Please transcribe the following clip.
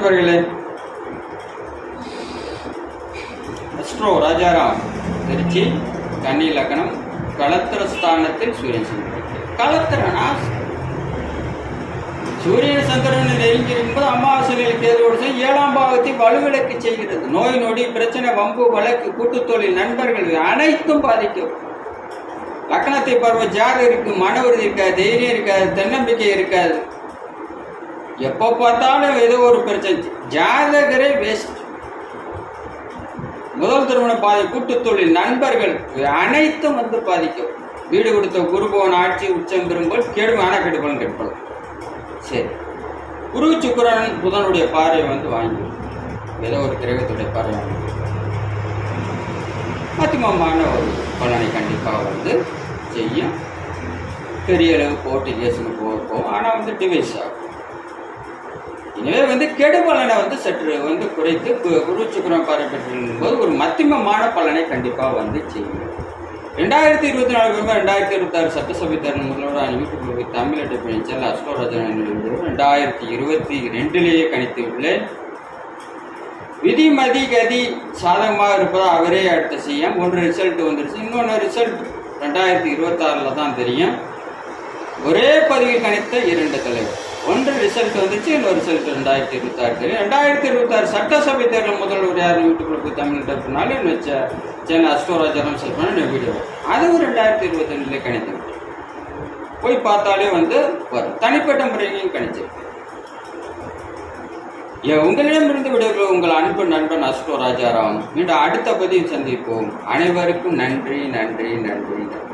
நண்பர்களே, அஸ்ட்ரோ ராஜாராம் திருச்சி கன்னி லக்னம் களத்திர ஸ்தானத்தில் சூரியன் சந்திரன். களத்திரனா சூரியன் சந்திரன் நெருங்கியிருக்கும் போது அமாவாசையில் கேதுவோடு 7ஆம் பாவத்தை வலுவிலக்கு செய்கிறது. நோய் நொடி பிரச்சனை வம்பு வழக்கு கூட்டுத்தொழில் நண்பர்கள் அனைத்தும் பாதிக்கும். லக்னத்தை பார்வை ஜார் இருக்கு, மன உறுதி இருக்காது, தைரியம் இருக்காது, தன்னம்பிக்கை இருக்காது. எப்போ பார்த்தாலும் ஏதோ ஒரு பிரச்சனை. ஜாதகரே வேஸ்ட். முதல் திருமண பாதை கூட்டுத்தொழில் நண்பர்கள் அனைத்தும் பாதிக்கும். வீடு கொடுத்த குருபவன் ஆட்சி உச்சம் பெறும்போது கெடுவான கெடுபலன் கெடுப்பது. சரி, குரு சுக்கிரன் புதனுடைய பார்வை வாங்கி ஏதோ ஒரு கிரகத்துடைய பார்வை வாங்கி மத்தியமமான ஒரு பலனை கண்டிப்பாக செய்யும். பெரிய அளவு போட்டு கேஸுக்கு போகும். ஆனால் டிவைஸ் ஆகும். எனவே கெடுபலனை சற்று குறைத்து குரு சுக்கிரன் பார்வை பெற்றிருக்கும் போது ஒரு மத்தியமமான பலனை கண்டிப்பாக செய்யும். 2024 2026 சட்டசபை தேர்தல் முதல்வர் யூடியூப்ல தமிழ் அட்டைப்பணிச்சல் அஸ்ட்ரோராஜன் 2022 கணித்து உள்ளேன். விதி மதி கதி சாதகமாக இருப்பதாக அவரே அடுத்த செய்யும். ஒன்று ரிசல்ட் வந்துருச்சு, இன்னொன்று ரிசல்ட் 2026 தான் தெரியும். ஒரே பதிவில் கணித்த 2 தலைவர். ஒன்று ரிசல்ட் வந்துச்சு, இன்னொரு ரிசல்ட் 2026 தெரியும். 2026 சட்டசபை தேர்தல் முதல்வர் யார் யூடியூப்ல போய் தமிழ் அட்டைனாலும் வச்ச சேனல் அஸ்ட்ரோராஜனம் செல் பண்ண வீடியோ அதுவும் 2022 கணித்து போய் பார்த்தாலே வரும். தனிப்பட்ட முறையிலையும் கணிச்சு. உங்களிடமிருந்து விடுகிற உங்கள் அன்பு நண்பன் அஸ்ட்ரோ ராஜாராம். மீண்டும் அடுத்த பதிவில் சந்திப்போம். அனைவருக்கும் நன்றி நன்றி நன்றி நன்றி.